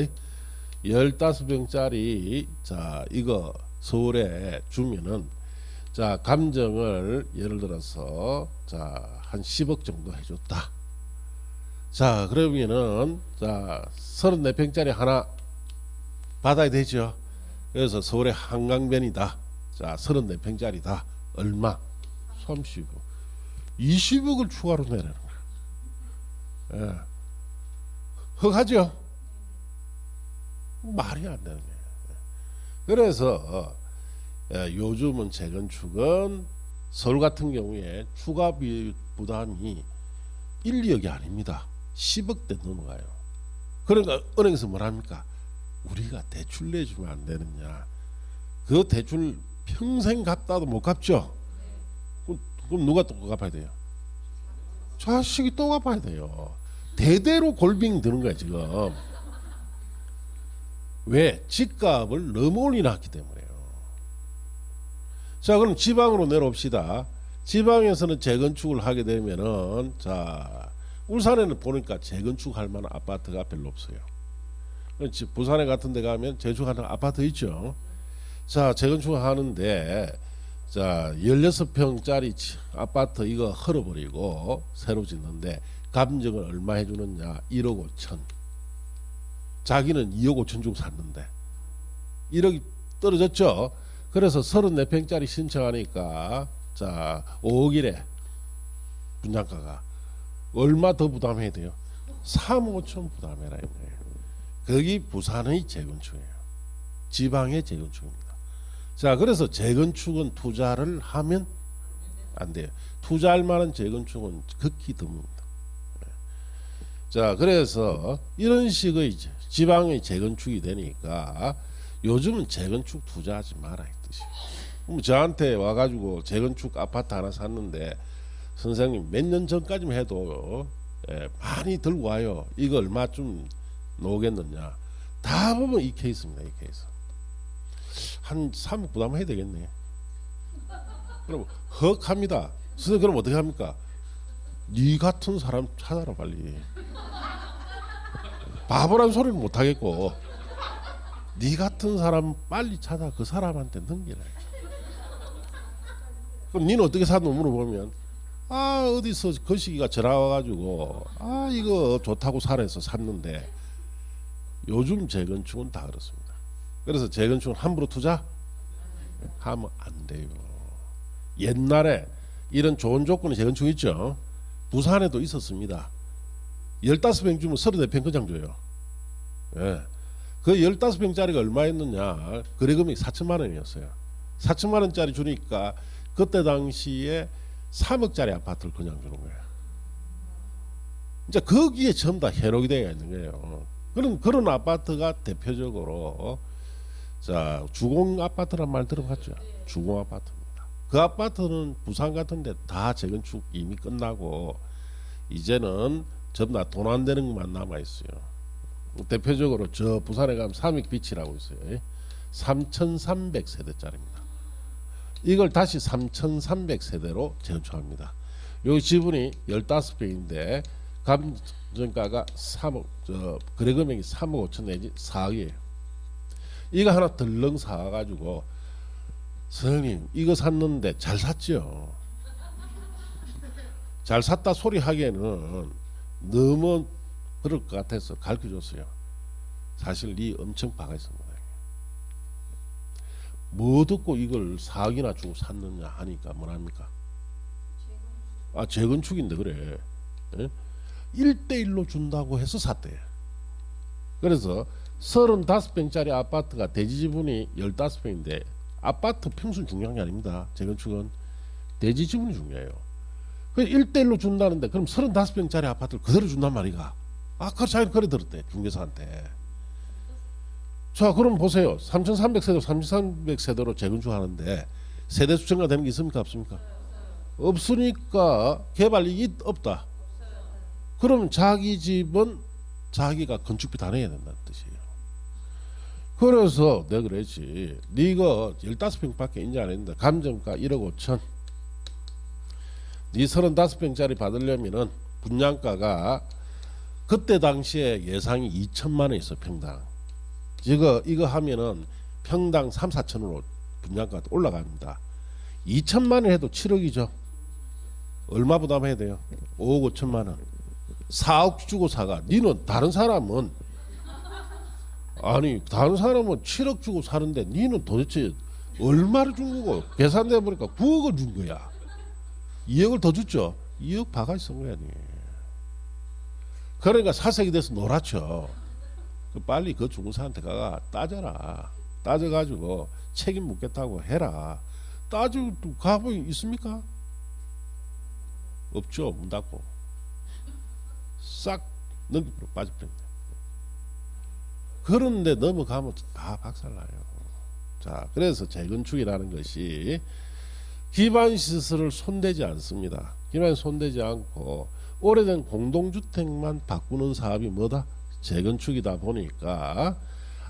15평짜리 자 이거 서울에 주면은 자 감정을 예를 들어서 자 한 10억 정도 해줬다. 자 그러면은 자 34평짜리 하나 받아야 되죠. 그래서 서울의 한강변이다. 자 34평짜리다. 얼마? 30억. 20억을 추가로 내라는 거야. 예. 허가죠? 말이 안 되는 거예요. 그래서 요즘은 재건축은 서울 같은 경우에 추가 부담이 1, 2억이 아닙니다. 10억대 넘어가요. 그러니까 은행에서 뭐랍니까? 우리가 대출 내주면 안 되느냐. 그 대출 평생 갚다도 못 갚죠. 그럼 누가 또 갚아야 돼요? 자식이 또 갚아야 돼요. 대대로 골빙 드는 거야 지금. 왜? 집값을 너무 올려놨기 때문에요. 자 그럼 지방으로 내려옵시다. 지방에서는 재건축을 하게 되면은 자 울산에는 보니까 재건축할 만한 아파트가 별로 없어요. 부산에 같은 데 가면 재건축하는 아파트 있죠. 자 재건축을 하는데 자 16평짜리 아파트 이거 헐어버리고 새로 짓는데 감정을 얼마 해주느냐 1억 5천. 자기는 2억 5천 주고 샀는데 1억이 떨어졌죠. 그래서 34평짜리 신청하니까 자 5억이래 분양가가. 얼마 더 부담해야 돼요? 3억 5천 부담해라 이거예요. 거기 부산의 재건축이에요. 지방의 재건축입니다. 자 그래서 재건축은 투자를 하면 안 돼요. 투자할 만한 재건축은 극히 드뭅니다. 자 그래서 이런 식의 지방의 재건축이 되니까 요즘은 재건축 투자하지 마라 이 뜻이에요. 그럼 저한테 와가지고 재건축 아파트 하나 샀는데 선생님 몇 년 전까지만 해도 많이 들고 와요. 이거 얼마쯤 나오겠느냐. 다 보면 이 케이스입니다. 이 케이스. 한 3억 부담해야 되겠네. 그럼 헉합니다. 선생님 그럼 어떻게 합니까? 네 같은 사람 찾아라 빨리. 바보란 소리는 못하겠고 네 같은 사람 빨리 찾아 그 사람한테 넘기라. 그럼 니는 어떻게 샀노 물어보면 어디서 거시기가 전화 와가지고 이거 좋다고 사래서 샀는데 요즘 재건축은 다 그렇습니다. 그래서 재건축은 함부로 투자하면 안 돼요. 옛날에 이런 좋은 조건의 재건축 있죠. 부산에도 있었습니다. 15평 주면 34평 줘요. 예. 그 15평짜리가 얼마였느냐? 거래금액이 4천만 원이었어요. 4천만 원짜리 주니까 그때 당시에 3억짜리 아파트를 그냥 주는 거예요. 이제 거기에 전부 다 해록이 되어 있는 거예요. 그런 아파트가 대표적으로 자 주공 아파트란 말 들어봤죠? 주공 아파트입니다. 그 아파트는 부산 같은데 다 재건축 이미 끝나고 이제는 전부 다 돈 안 되는 것만 남아 있어요. 대표적으로 저 부산에 가면 삼익비치라고 있어요. 3,300세대짜리입니다. 이걸 다시 3,300세대로 재건축합니다. 여기 지분이 15평인데 감정가가 3억, 거래 금액이 3억 5천 내지 4억이에요. 이거 하나 덜렁 사가지고 선생님 이거 샀는데 잘 샀죠. 잘 샀다 소리 하기에는 너무 그럴 것 같아서 가르쳐줬어요. 사실 니 엄청 바가있습니다. 뭐 듣고 이걸 4억이나 주고 샀느냐 하니까 뭐랍니까? 아 재건축인데 그래. 예? 1대1로 준다고 해서 샀대. 그래서 35평짜리 아파트가 대지 지분이 15평인데 아파트 평수는 중요한 게 아닙니다. 재건축은 대지 지분이 중요해요. 그 1대1로 준다는데 그럼 35평짜리 아파트를 그대로 준단 말이가. 아, 그 자기는 그래 들었대 중개사한테. 자, 그럼 보세요. 3,300세대, 3,300세대로 재건축하는데 세대 수증가 되는 게 있습니까, 없습니까? 없으니까 개발 이익이 없다. 그러면 자기 집은 자기가 건축비 다 내야 된다는 뜻이에요. 그래서 내가 그랬지. 네가 15평밖에 인지 안 했는데 감정가 1억 5천. 네 35평짜리 받으려면은 분양가가 그때 당시에 예상이 2천만 원 있어 평당. 이거 하면은 평당 3, 4천으로 분양가가 올라갑니다. 2천만 원 해도 7억이죠. 얼마 부담해야 돼요? 5억 5천만 원. 4억 주고 사가. 니는 다른 사람은 아니 다른 사람은 7억 주고 사는데 니는 도대체 얼마를 준 거고 계산돼 보니까 9억을 준 거야. 2억을 더 줬죠. 2억 바가지 쓴 거야 니. 그러니까 사색이 돼서 놀았죠. 빨리 그 중개사한테 가가 따져라. 따져가지고 책임 묻겠다고 해라. 따지고 가보이 있습니까? 없죠. 문 닫고 싹 넘기로 빠져버립니다. 그런데 넘어가면 다 박살나요. 자, 그래서 재건축이라는 것이 기반 시설을 손대지 않습니다. 기반 손대지 않고 오래된 공동주택만 바꾸는 사업이 뭐다? 재건축이다 보니까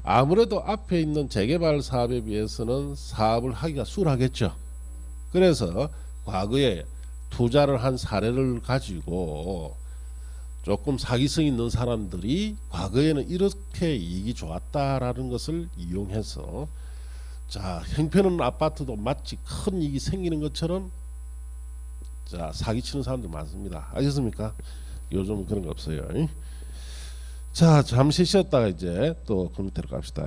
아무래도 앞에 있는 재개발 사업에 비해서는 사업을 하기가 수월하겠죠. 그래서 과거에 투자를 한 사례를 가지고 조금 사기성 있는 사람들이 과거에는 이렇게 이익이 좋았다라는 것을 이용해서 자 형편없는 아파트도 마치 큰 이익이 생기는 것처럼 자 사기치는 사람들 많습니다. 아셨습니까? 요즘 그런 거 없어요. 자 잠시 쉬었다가 이제 또 컴퓨터로 갑시다.